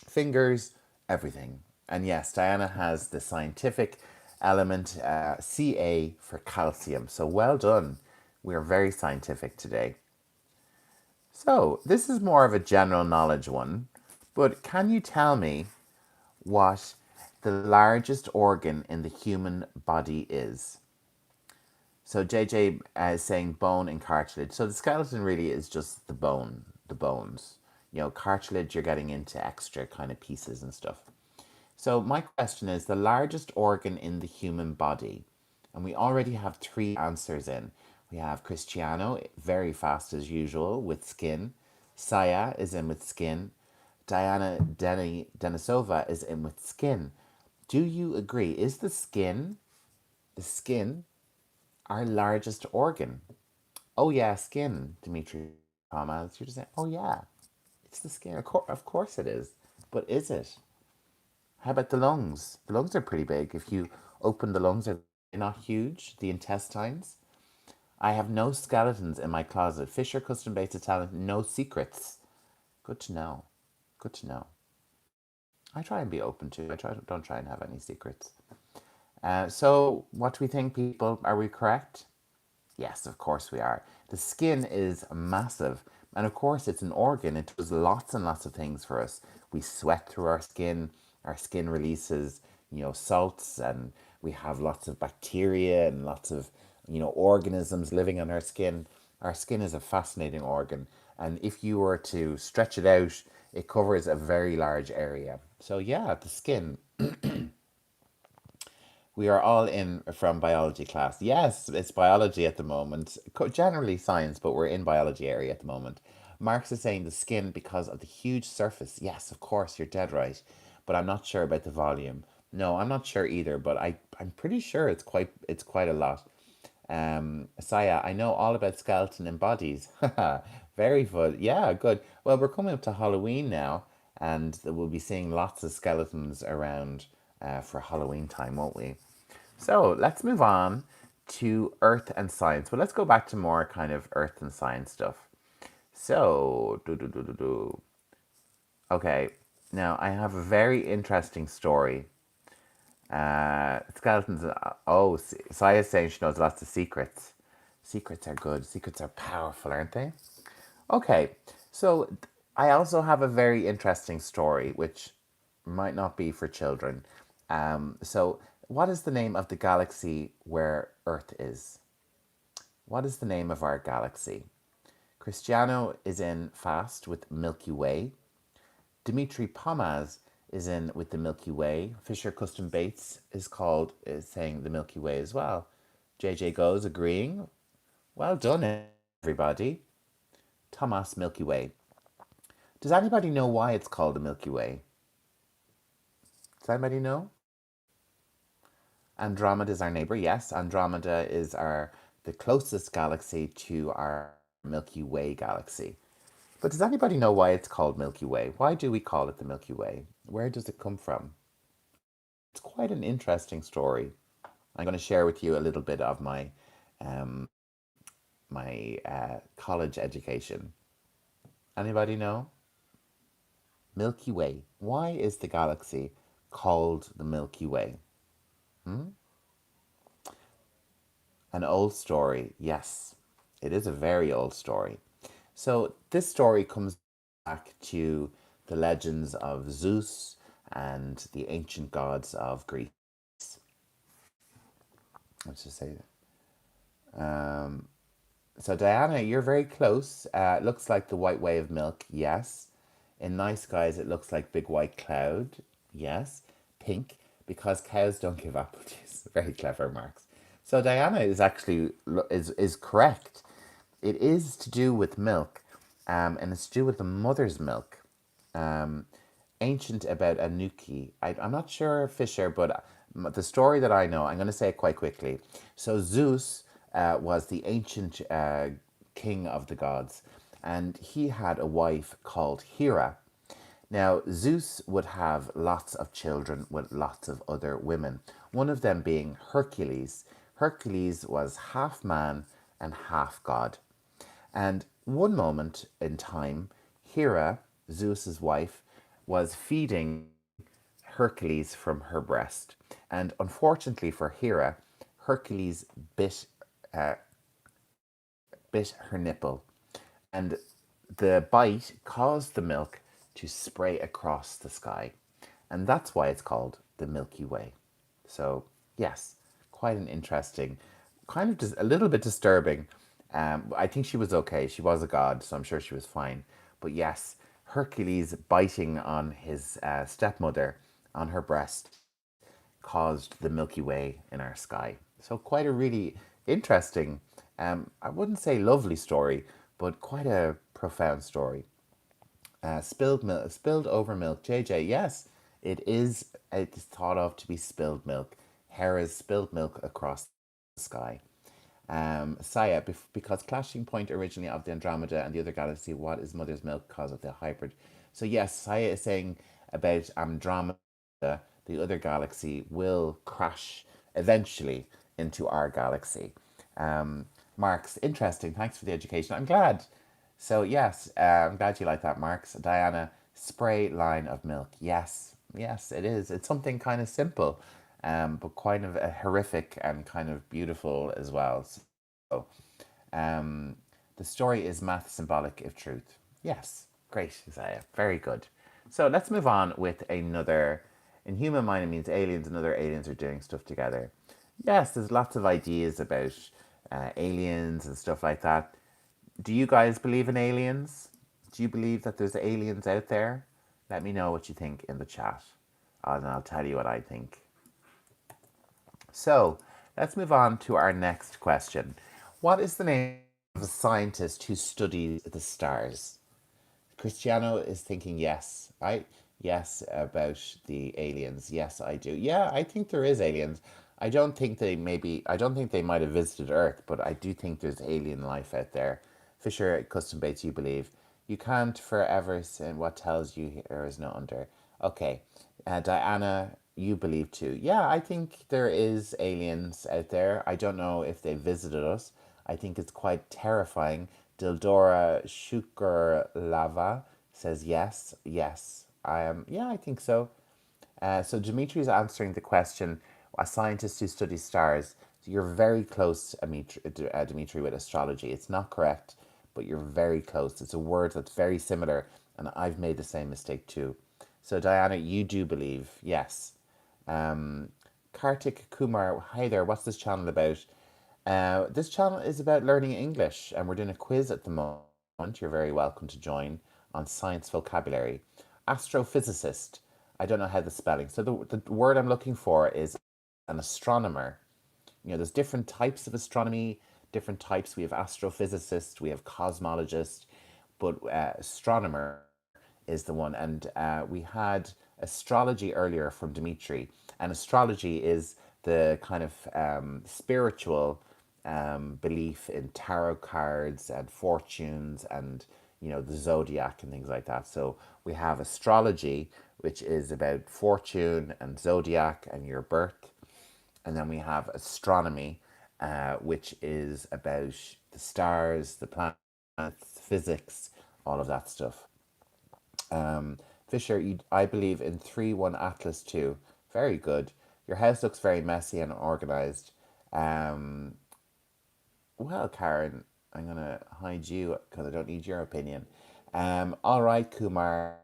Speaker 1: fingers, everything. And yes, Diana has the scientific element Ca for calcium. So well done. We are very scientific today. So this is more of a general knowledge one, but can you tell me what the largest organ in the human body is? So JJ is saying bone and cartilage. So the skeleton really is just the bone, the bones. You know, cartilage, you're getting into extra kind of pieces and stuff. So my question is the largest organ in the human body. And we already have three answers in. We have Cristiano, very fast as usual, with skin. Saya is in with skin. Diana Denisova is in with skin. Do you agree? Is the skin, our largest organ? Oh yeah, skin, Dimitri Thomas. You're just saying, oh yeah, it's the skin. Of course it is. But is it? How about the lungs? The lungs are pretty big. If you open the lungs, are they not huge? The intestines? I have no skeletons in my closet. Fisher Custom Based Talent, no secrets. Good to know. Good to know. I try and be open to. Don't try and have any secrets. So, what do we think, people? Are we correct? Yes, of course we are. The skin is massive. And of course, it's an organ. It does lots and lots of things for us. We sweat through our skin. Our skin releases, salts, and we have lots of bacteria and lots of, organisms living on our skin. Our skin is a fascinating organ. And if you were to stretch it out, it covers a very large area. So, yeah, the skin. We are all in from biology class. Yes, it's biology at the moment. Generally science, but we're in biology area at the moment. Marx is saying the skin because of the huge surface. Yes, of course, you're dead right. But I'm not sure about the volume. No, I'm not sure either, but I'm pretty sure it's quite a lot. Saya, I know all about skeleton and bodies. Very fun. Yeah, good. Well, we're coming up to Halloween now, and we'll be seeing lots of skeletons around for Halloween time, won't we? So let's move on to Earth and science. But let's go back to more kind of Earth and science stuff. So, okay. Now I have a very interesting story. Skeletons. Oh, Saya's saying she knows lots of secrets. Secrets are good. Secrets are powerful, aren't they? Okay. So I also have a very interesting story, which might not be for children. So, what is the name of the galaxy where Earth is? What is the name of our galaxy? Cristiano is in fast with Milky Way. Dimitri Pomaz is in with the Milky Way. Fisher Custom Bates is saying the Milky Way as well. JJ Goes agreeing. Well done, everybody. Thomas Milky Way. Does anybody know why it's called the Milky Way? Does anybody know? Andromeda is our neighbor. Yes, Andromeda is the closest galaxy to our Milky Way galaxy. But does anybody know why it's called Milky Way? Why do we call it the Milky Way? Where does it come from? It's quite an interesting story. I'm going to share with you a little bit of um, my college education. Anybody know? Milky Way. Why is the galaxy called the Milky Way? An old story. Yes, it is a very old story. So this story comes back to the legends of Zeus and the ancient gods of Greece. Let's just say that. So Diana, you're very close. Looks like the white way of milk. Yes. In nice skies, it looks like big white cloud. Yes. Pink, because cows don't give apple juice. Very clever, Marks. So Diana is actually is correct. It is to do with milk, and it's to do with the mother's milk. Um, Ancient about Anuki. I'm not sure, Fisher, but the story that I know, I'm going to say it quite quickly. So Zeus was the ancient king of the gods, and he had a wife called Hera. Now, Zeus would have lots of children with lots of other women, one of them being Hercules. Hercules was half man and half god. And one moment in time, Hera, Zeus's wife, was feeding Hercules from her breast. And unfortunately for Hera, Hercules bit uh, bit her nipple, and the bite caused the milk to spray across the sky. And that's why it's called the Milky Way. So, yes, quite an interesting, kind of just a little bit disturbing. I think she was okay. She was a god, so I'm sure she was fine. But yes, Hercules biting on his stepmother on her breast caused the Milky Way in our sky. So, quite a really interesting, I wouldn't say lovely story, but quite a profound story. Spilled milk, spilled over milk. JJ, yes, it is. It's thought of to be spilled milk. Hera's spilled milk across the sky. Saya, because clashing point originally of the Andromeda and the other galaxy, what is mother's milk cause of the hybrid? So yes, Saya is saying about Andromeda, the other galaxy will crash eventually into our galaxy. Marks, interesting. Thanks for the education. I'm glad. So yes, I'm glad you like that, Marks. Diana, spray line of milk. Yes, yes, it is. It's something kind of simple, but kind of a horrific and kind of beautiful as well. So, um, the story is math symbolic if truth. Yes, great, Isaiah. Very good. So let's move on with another. In human mind, it means aliens and other aliens are doing stuff together. Yes, there's lots of ideas about aliens and stuff like that. Do you guys believe in aliens? Do you believe that there's aliens out there? Let me know what you think in the chat, and I'll tell you what I think. So, let's move on to our next question. What is the name of a scientist who studies the stars? Cristiano is thinking yes. Yes about the aliens. Yes, I do. Yeah, I think there is aliens. I don't think they might have visited Earth, but I do think there's alien life out there. Fisher Custom Baits, you believe. You can't forever say what tells you there is no under. Okay. Diana, you believe too. Yeah, I think there is aliens out there. I don't know if they visited us. I think it's quite terrifying. Dildora Shukur Lava says yes, yes. I am. Yeah, I think so. So Dimitri is answering the question: a scientist who studies stars. So you're very close, Dimitri, with astrology. It's not correct, but you're very close. It's a word that's very similar, and I've made the same mistake too. So Diana, you do believe, yes. Um, Kartik Kumar, hi there. What's this channel about? This channel is about learning English, and we're doing a quiz at the moment. You're very welcome to join on science vocabulary. Astrophysicist. I don't know how the spelling. So the word I'm looking for is an astronomer. You know, there's different types of astronomy, different types. We have astrophysicist, we have cosmologist, but astronomer is the one. And we had astrology earlier from Dimitri, and astrology is the kind of spiritual belief in tarot cards and fortunes and the zodiac and things like that. So we have astrology, which is about fortune and zodiac and your birth. And then we have astronomy, which is about the stars, the planets, physics, all of that stuff. Fisher, I believe in 3-1 Atlas too. Very good. Your house looks very messy and organized. Um, well, Karen, I'm going to hide you because I don't need your opinion. All right, Kumar.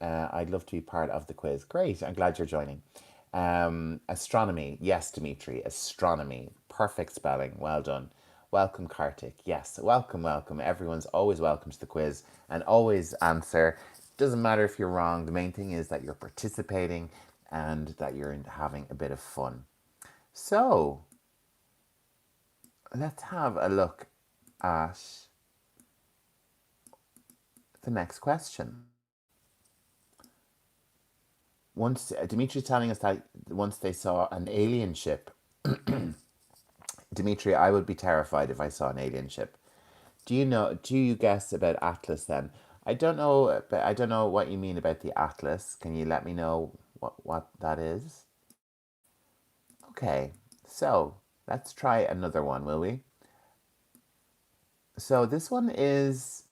Speaker 1: I'd love to be part of the quiz. Great. I'm glad you're joining. Astronomy. Yes, Dimitri. Astronomy. Perfect spelling. Well done. Welcome, Kartik. Yes, welcome, welcome. Everyone's always welcome to the quiz and always answer. Doesn't matter if you're wrong. The main thing is that you're participating and that you're having a bit of fun. So, let's have a look at the next question. Once Dimitri's telling us that once they saw an alien ship, Dimitri, I would be terrified if I saw an alien ship. Do you know? Do you guess about Atlas then? I don't know, but I don't know what you mean about the Atlas. Can you let me know what that is? Okay, so let's try another one, will we? So this one is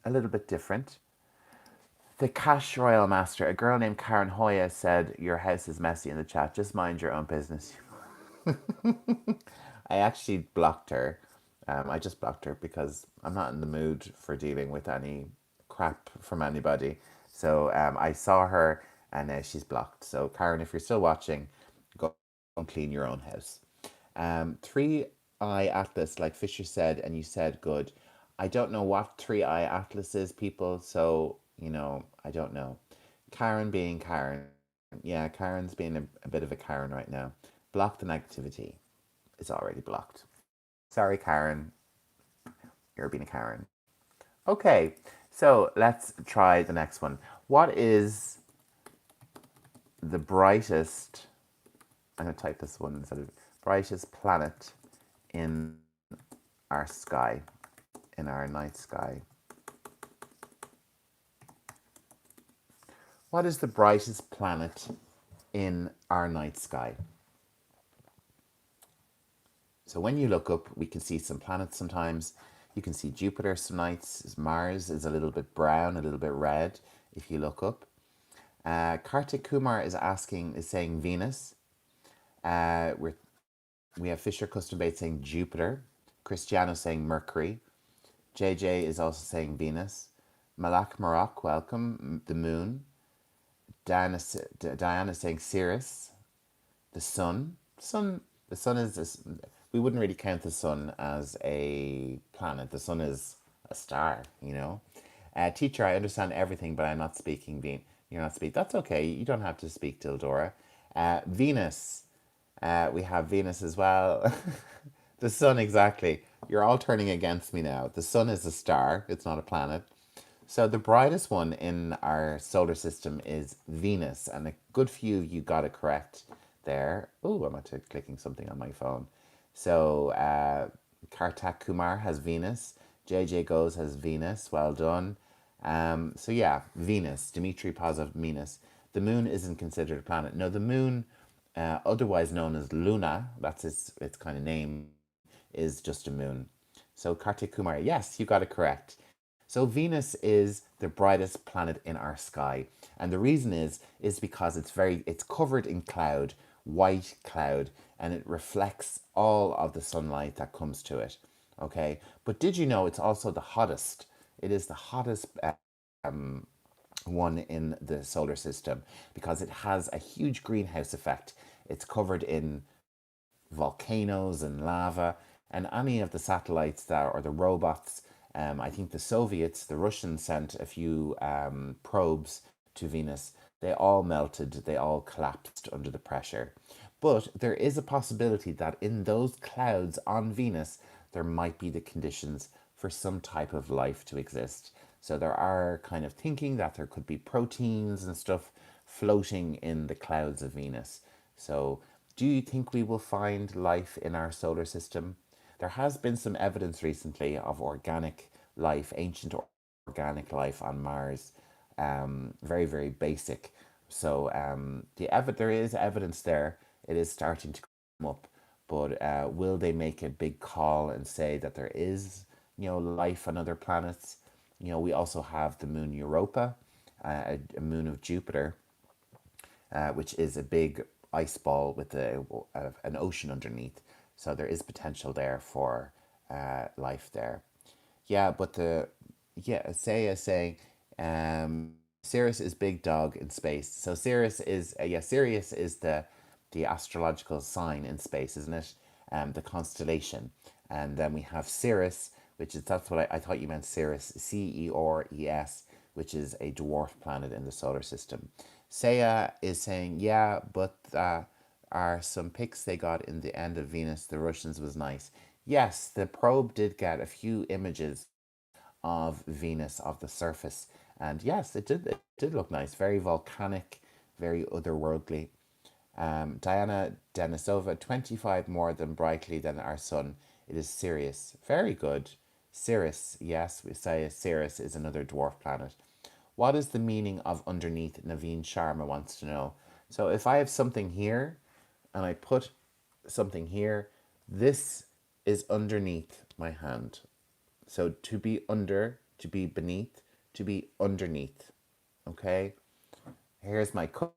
Speaker 1: a little bit different. The Cash Royal Master, a girl named Karen Hoya, said, "Your house is messy," in the chat. Just mind your own business. I actually blocked her. I just blocked her because I'm not in the mood for dealing with any crap from anybody. So I saw her and she's blocked. So, Karen, if you're still watching, go and clean your own house. Three Eye Atlas, like Fisher said, and you said good. I don't know what Three Eye Atlas is, people. So, I don't know. Karen being Karen. Yeah, Karen's being a bit of a Karen right now. Block the negativity. It's already blocked. Sorry, Karen. You're being a Karen. Okay, so let's try the next one. What is the brightest? I'm going to type this one instead of brightest planet in our sky, in our night sky. What is the brightest planet in our night sky? So when you look up, we can see some planets sometimes. You can see Jupiter some nights. Mars is a little bit brown, a little bit red if you look up. Kartik Kumar is saying Venus. We have Fisher Custom Bait saying Jupiter. Cristiano saying Mercury. JJ is also saying Venus. Malak Maroc, welcome. The moon. Diana saying Sirius. The sun. The sun is this. We wouldn't really count the sun as a planet. The sun is a star. Teacher, I understand everything, but I'm not speaking. You're not speaking. That's okay. You don't have to speak, Dildora. Venus. We have Venus as well. The sun, exactly. You're all turning against me now. The sun is a star. It's not a planet. So the brightest one in our solar system is Venus, and a good few of you got it correct there. Oh, I'm actually clicking something on my phone. So Kartak Kumar has Venus. JJ Goes has Venus. Well done. So yeah, Venus. Dimitri Pazov, Venus. The moon isn't considered a planet. No, the moon, otherwise known as Luna, that's its kind of name, is just a moon. So Kartik Kumar, yes, you got it correct. So Venus is the brightest planet in our sky, and the reason is because it's covered in cloud, white cloud, and it reflects all of the sunlight that comes to it. Okay, but did you know it's also the hottest? It is the hottest one in the solar system because it has a huge greenhouse effect. It's covered in volcanoes and lava, and any of the satellites that or the robots. I think the Soviets, the Russians sent a few probes to Venus. They all melted, they all collapsed under the pressure. But there is a possibility that in those clouds on Venus, there might be the conditions for some type of life to exist. So there are kind of thinking that there could be proteins and stuff floating in the clouds of Venus. So, do you think we will find life in our solar system? There has been some evidence recently of organic life, ancient organic life on Mars. Very, very basic. So there is evidence there. It is starting to come up, but will they make a big call and say that there is, life on other planets? We also have the moon Europa, a moon of Jupiter, which is a big ice ball with an ocean underneath. So there is potential there for life there. Yeah, but Saya is saying, Sirius is big dog in space. So Sirius is the astrological sign in space, isn't it? The constellation, and then we have Cirrus, which is that's what I thought you meant Cirrus, Cores, which is a dwarf planet in the solar system. Saya is saying, yeah, but are some pics they got in the end of Venus, the Russians was nice. Yes, the probe did get a few images of Venus, of the surface, and yes, it did look nice, very volcanic, very otherworldly. Diana Denisova, 25 more than brightly than our sun. It is Sirius. Very good. Cirrus, yes, we say Cirrus is another dwarf planet. What is the meaning of underneath? Naveen Sharma wants to know. So if I have something here and I put something here, this is underneath my hand. So to be under, to be beneath, to be underneath. Okay? Here's my cup.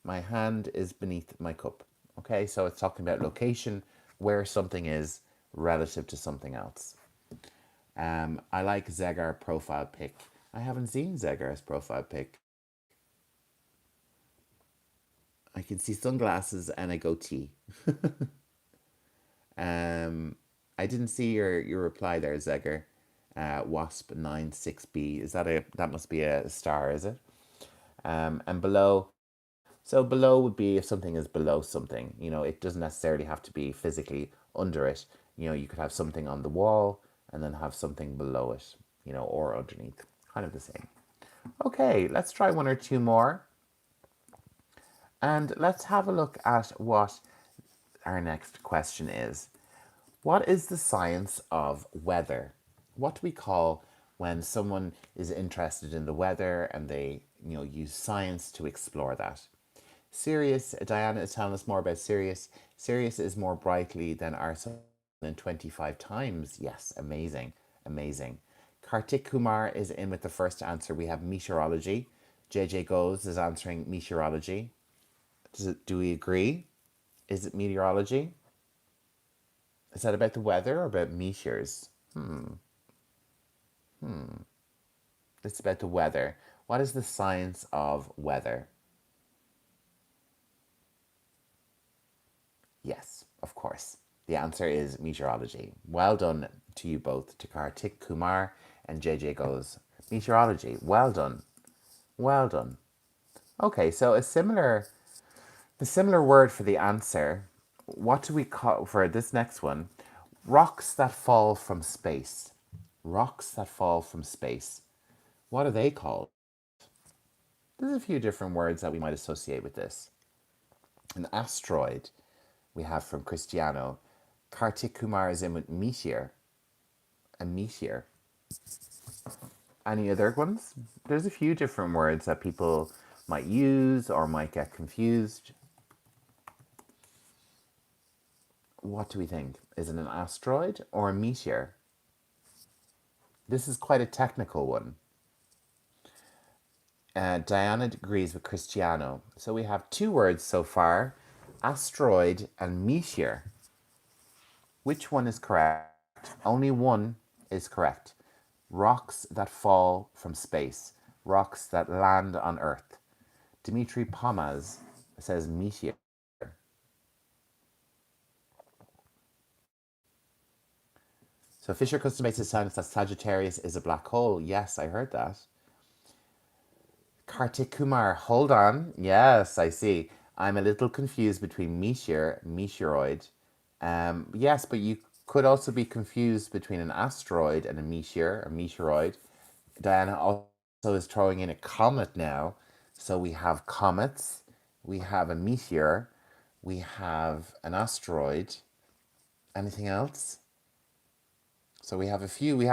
Speaker 1: My hand is beneath my cup. Okay, so it's talking about location, where something is relative to something else. I like Zegar profile pic. I haven't seen Zegar's profile pic. I can see sunglasses and a goatee. I didn't see your reply there, Zegar. Wasp96B. Is that must be a star, is it? And below, so below would be if something is below something. It doesn't necessarily have to be physically under it. You could have something on the wall and then have something below it, or underneath. Kind of the same. Okay, let's try one or two more. And let's have a look at what our next question is. What is the science of weather? What do we call when someone is interested in the weather and they, use science to explore that? Sirius, Diana is telling us more about Sirius. Sirius is more brightly than our sun in 25 times. Yes, amazing, amazing. Kartik Kumar is in with the first answer. We have meteorology. JJ Goes is answering meteorology. Do we agree? Is it meteorology? Is that about the weather or about meteors? It's about the weather. What is the science of weather? Yes, of course. The answer is meteorology. Well done to you both, to Kartik Kumar and JJ Goes. Meteorology. Well done. Well done. Okay, so the similar word for the answer. What do we call for this next one? Rocks that fall from space. Rocks that fall from space. What are they called? There's a few different words that we might associate with this. An asteroid we have from Cristiano. Kartik Kumar is in with meteor. A meteor. Any other ones? There's a few different words that people might use or might get confused. What do we think? Is it an asteroid or a meteor? This is quite a technical one. Diana agrees with Cristiano. So we have two words so far, asteroid and meteor. Which one is correct? Only one is correct. Rocks that fall from space. Rocks that land on Earth. Dimitri Pomaz says meteor. So Fisher Custom Base is telling us that Sagittarius is a black hole. Yes, I heard that. Kartik Kumar, hold on. Yes, I see. I'm a little confused between meteor, meteoroid. Yes, but you could also be confused between an asteroid and a meteor, a meteoroid. Diana also is throwing in a comet now. So we have comets, we have a meteor, we have an asteroid. Anything else? So we have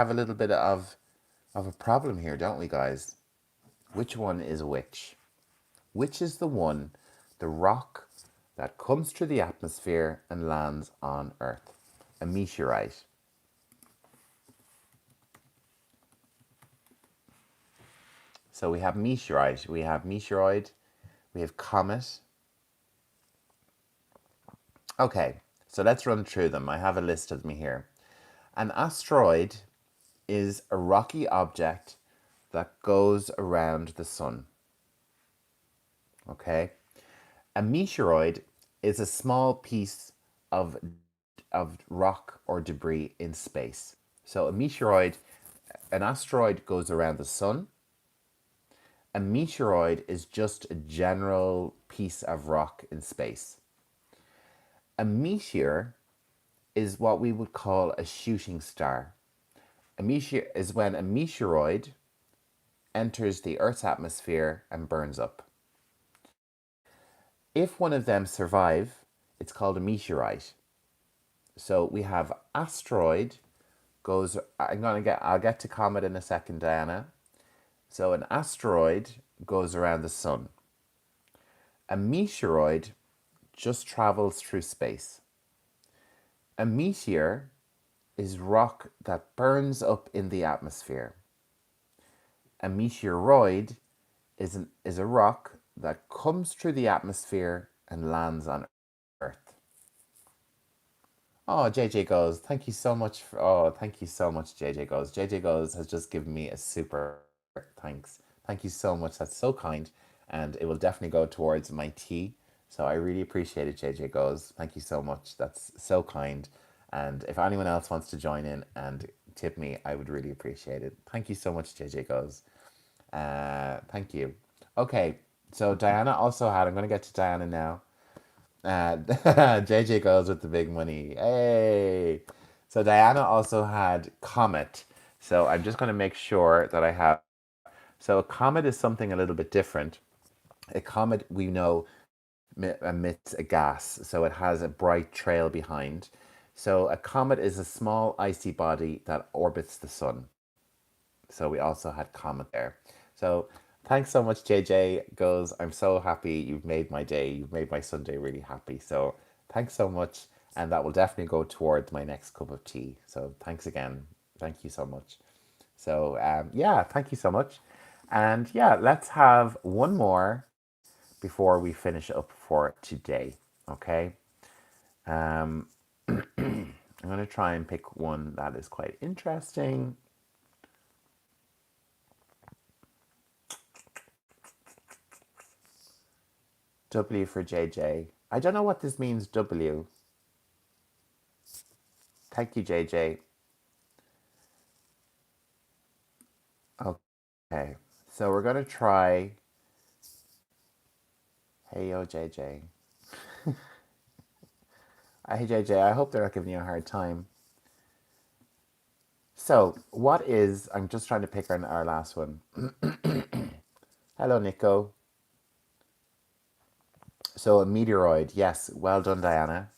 Speaker 1: a little bit of a problem here, don't we, guys? Which one is which? Which is the one, the rock that comes through the atmosphere and lands on Earth? A meteorite. So we have meteorite, we have meteoroid, we have comet. Okay, so let's run through them. I have a list of them here. An asteroid is a rocky object that goes around the sun. Okay? A meteoroid is a small piece of rock or debris in space. So a meteoroid, an asteroid goes around the sun. A meteoroid is just a general piece of rock in space. A meteor is what we would call a shooting star. A meteor is when a meteoroid enters the Earth's atmosphere and burns up. If one of them survive, it's called a meteorite. So we have asteroid goes. I'll get to comet in a second, Diana. So an asteroid goes around the sun. A meteoroid just travels through space. A meteor is rock that burns up in the atmosphere. A meteoroid is a rock that comes through the atmosphere and lands on Earth. Oh, JJ Goes, thank you so much. Thank you so much, JJ Goes. JJ Goes has just given me a super thanks. Thank you so much. That's so kind. And it will definitely go towards my tea. So I really appreciate it, JJ Goes. Thank you so much. That's so kind. And if anyone else wants to join in and tip me, I would really appreciate it. Thank you so much, JJ Goes. Thank you. Okay, so Diana also had, I'm going to get to Diana now. JJ goes with the big money. Hey. So Diana also had comet. So I'm just going to make sure that I have. So a comet is something a little bit different. A comet, we know, emits a gas. So it has a bright trail behind. So a comet is a small icy body that orbits the sun. So we also had comet there. So thanks so much, JJ. Goes, I'm so happy. You've made my day. You've made my Sunday really happy. So thanks so much. And that will definitely go towards my next cup of tea. So thanks again. Thank you so much. So yeah, thank you so much. And yeah, let's have one more before we finish up for today. Okay. Um, I'm going to try and pick one that is quite interesting. W for JJ. I don't know what this means, W. Thank you, JJ. Okay, so we're going to try. Hey, yo, JJ. Hey, JJ, I hope they're not giving you a hard time. So, what is. I'm just trying to pick our last one. Hello, Nico. So, a meteoroid. Yes, well done, Diana.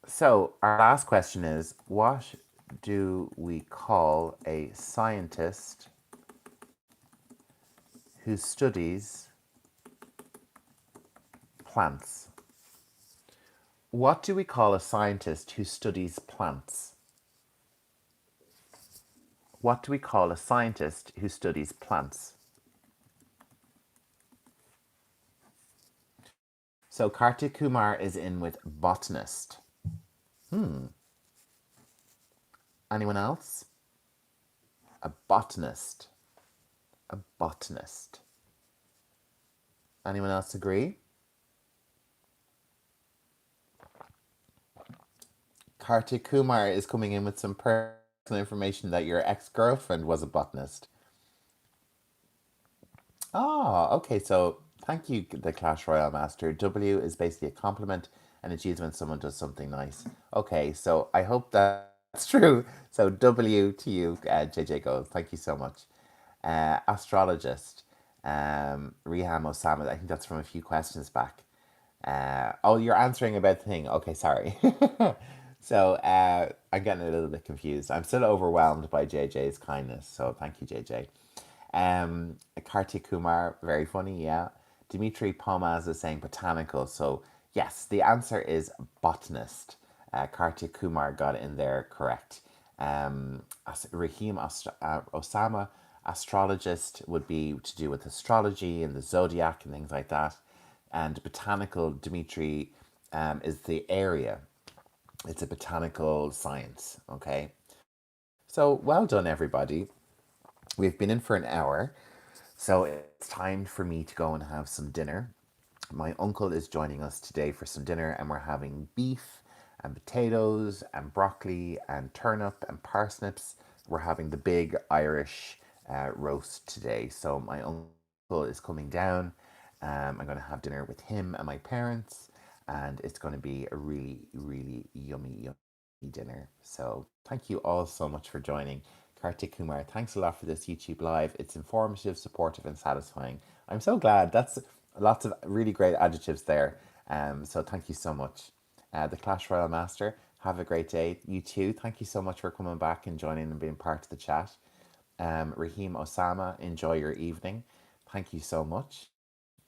Speaker 1: So, our last question is what do we call a scientist who studies plants? What do we call a scientist who studies plants? What do we call a scientist who studies plants? So Kartik Kumar is in with botanist. Anyone else? A botanist. A botanist. Anyone else agree? Kartik Kumar is coming in with some personal information that your ex-girlfriend was a botanist. Ah, okay, so thank you, the Clash Royale Master. W is basically a compliment and it's used when someone does something nice. Okay, so I hope that's true. So W to you, JJ Gold. Thank you so much. Astrologist, Riham Osama. I think that's from a few questions back. Oh, you're answering about the thing. Okay, sorry. I'm getting a little bit confused. I'm still overwhelmed by JJ's kindness, so thank you, JJ. Kartik Kumar, very funny, yeah. Dimitri Pomaz is saying botanical, so yes, the answer is botanist. Kartik Kumar got it in there correct. Rahim Osama, astrologist, would be to do with astrology and the zodiac and things like that. And botanical, Dimitri, is the area. It's a botanical science, okay? So well done, everybody. We've been in for an hour, so it's time for me to go and have some dinner. My uncle is joining us today for some dinner, and we're having beef and potatoes and broccoli and turnip and parsnips. We're having the big Irish roast today. So my uncle is coming down. I'm going to have dinner with him and my parents, and it's going to be a really, really yummy dinner. So thank you all so much for joining. Kartik Kumar, thanks a lot for this YouTube live. It's informative, supportive, and satisfying. I'm so glad. That's lots of really great adjectives there. So thank you so much. The Clash Royale Master, have a great day. You too. Thank you so much for coming back and joining and being part of the chat. Raheem Osama, enjoy your evening. Thank you so much.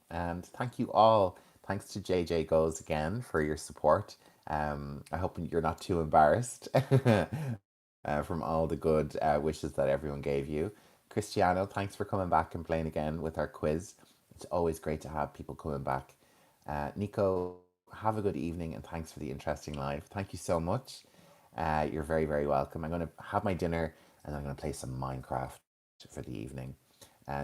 Speaker 1: And thank you all. Thanks to JJ Goes again for your support. I hope you're not too embarrassed from all the good wishes that everyone gave you. Cristiano, thanks for coming back and playing again with our quiz. It's always great to have people coming back. Nico, have a good evening and thanks for the interesting live. Thank you so much. You're very, very welcome. I'm going to have my dinner and I'm going to play some Minecraft for the evening.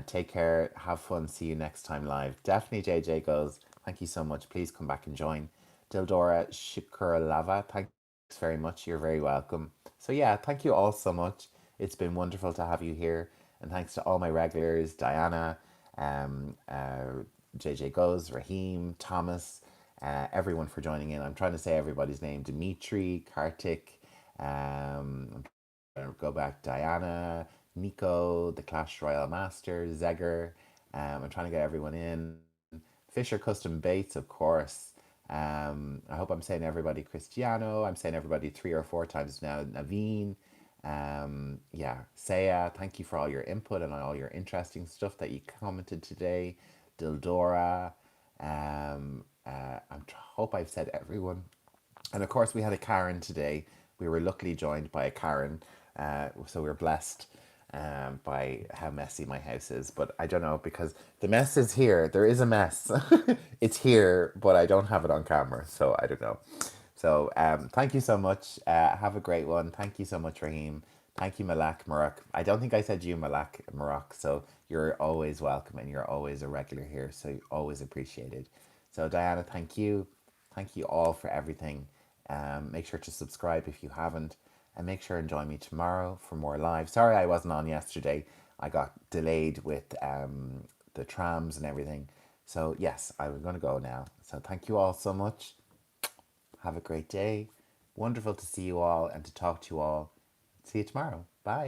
Speaker 1: Take care, have fun, see you next time live. Definitely JJ goes, thank you so much. Please come back and join. Dildora Shukuralava, thanks very much. You're very welcome. So, yeah, thank you all so much. It's been wonderful to have you here. And thanks to all my regulars Diana, um, uh, JJ Goes, Raheem, Thomas, everyone for joining in. I'm trying to say everybody's name Dimitri, Kartik, go back Diana, Nico, the Clash Royale Master, Zegger. I'm trying to get everyone in. Fisher Custom Baits, of course. I hope I'm saying everybody Cristiano. I'm saying everybody 3 or 4 times now. Naveen. Yeah, Saya, thank you for all your input and all your interesting stuff that you commented today. Dildora. Hope I've said everyone. And of course, we had a Karen today. We were luckily joined by a Karen, so we're blessed by how messy my house is. But I don't know because the mess is here. There is a mess. It's here, but I don't have it on camera, so I don't know. So thank you so much. Have a great one. Thank you so much, Raheem. Thank you, Malak Marak. I don't think I said you, Malak Marak. So you're always welcome and you're always a regular here. So you're always appreciated. So Diana, thank you. Thank you all for everything. Make sure to subscribe if you haven't, and make sure and join me tomorrow for more live. Sorry I wasn't on yesterday. I got delayed with the trams and everything. So yes, I'm going to go now. So thank you all so much. Have a great day. Wonderful to see you all and to talk to you all. See you tomorrow. Bye.